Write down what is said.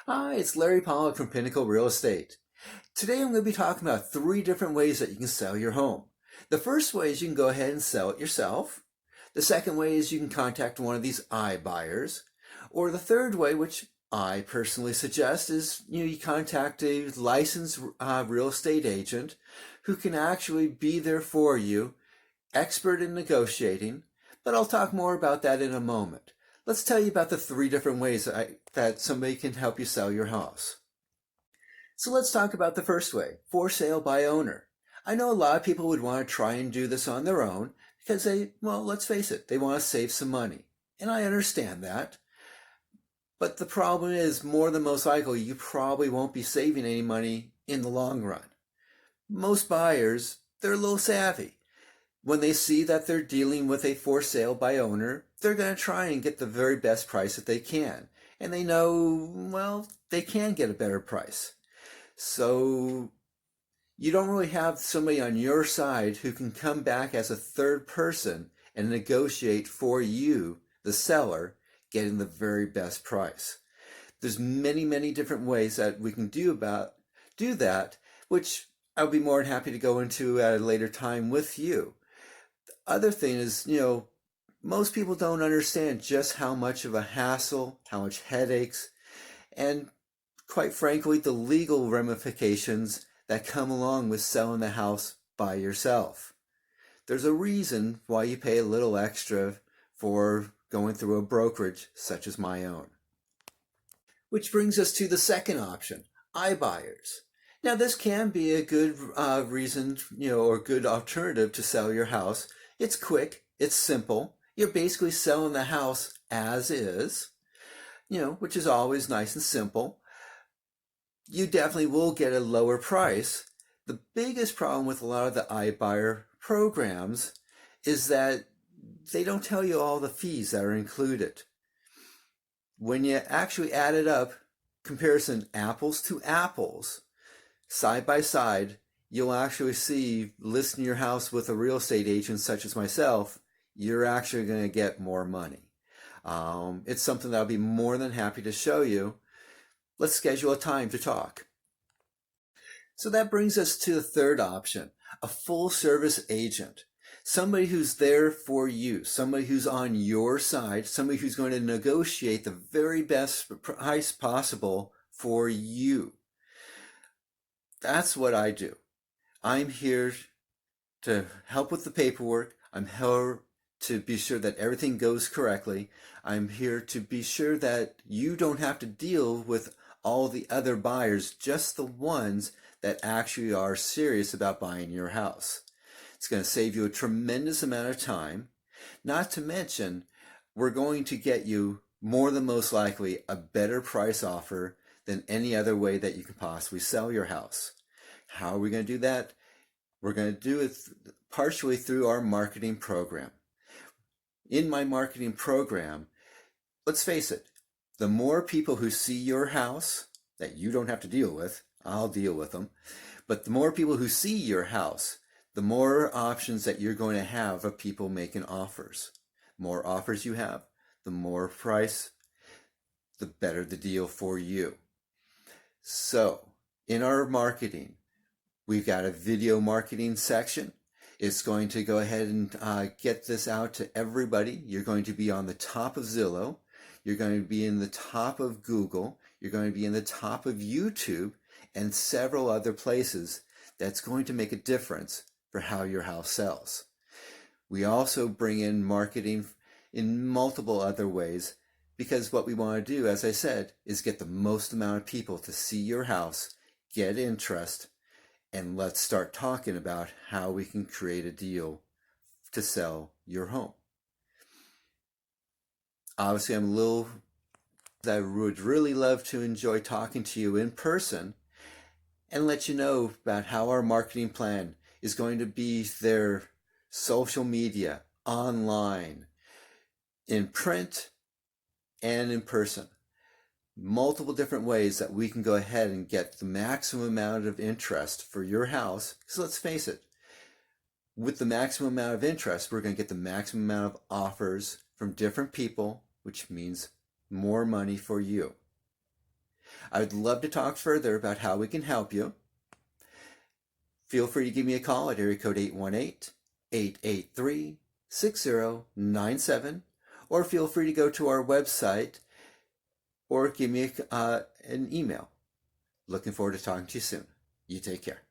Hi, it's Larry Pollock from Pinnacle Real Estate. Today I'm going to be talking about three different ways that you can sell your home. The first way is you can go ahead and sell it yourself. The second way is you can contact one of these iBuyers. Or the third way, which I personally suggest, is you contact a licensed real estate agent who can actually be there for you, expert in negotiating, but I'll talk more about that in a moment. Let's tell you about the three different ways that somebody can help you sell your house. So let's talk about the first way, for sale by owner. I know a lot of people would want to try and do this on their own because well, let's face it, they want to save some money. And I understand that. But the problem is, more than most likely, you probably won't be saving any money in the long run. Most buyers, they're a little savvy. When they see that they're dealing with a for sale by owner, they're going to try and get the very best price that they can. And they know, well, they can get a better price. So you don't really have somebody on your side who can come back as a third person and negotiate for you, the seller, getting the very best price. There's many different ways that we can do that, which I'll be more than happy to go into at a later time with you. The other thing is, most people don't understand just how much of a hassle, how much headaches, and quite frankly, the legal ramifications that come along with selling the house by yourself. There's a reason why you pay a little extra for going through a brokerage such as my own. Which brings us to the second option, iBuyers. Now this can be a good reason, or good alternative to sell your house. It's quick, it's simple. You're basically selling the house as is, which is always nice and simple. You definitely will get a lower price. The biggest problem with a lot of the iBuyer programs is that they don't tell you all the fees that are included. When you actually add it up, comparison apples to apples, side by side, you'll actually see listing your house with a real estate agent such as myself, you're actually going to get more money. It's something that I'll be more than happy to show you. Let's schedule a time to talk. So that brings us to the third option, a full service agent. Somebody who's there for you, somebody who's on your side, somebody who's going to negotiate the very best price possible for you. That's what I do. I'm here to help with the paperwork. I'm here to be sure that everything goes correctly. I'm here to be sure that you don't have to deal with all the other buyers, just the ones that actually are serious about buying your house. It's going to save you a tremendous amount of time. Not to mention, we're going to get you, more than most likely, a better price offer than any other way that you can possibly sell your house. How are we going to do that? We're going to do it partially through our marketing program. In my marketing program, let's face it, the more people who see your house that you don't have to deal with, I'll deal with them, but the more people who see your house, the more options that you're going to have of people making offers. More offers you have, the more price, the better the deal for you. So, in our marketing, we've got a video marketing section. It's going to go ahead and get this out to everybody. You're going to be on the top of Zillow. You're going to be in the top of Google. You're going to be in the top of YouTube and several other places. That's going to make a difference for how your house sells. We also bring in marketing in multiple other ways because what we want to do, as I said, is get the most amount of people to see your house, get interest, and let's start talking about how we can create a deal to sell your home. Obviously, I would really love to enjoy talking to you in person and let you know about how our marketing plan is going to be there, social media, online, in print, and in person. Multiple different ways that we can go ahead and get the maximum amount of interest for your house. Because let's face it, with the maximum amount of interest, we're going to get the maximum amount of offers from different people, which means more money for you. I would love to talk further about how we can help you. Feel free to give me a call at area code 818-883-6097, or feel free to go to our website or give me an email. Looking forward to talking to you soon. You take care.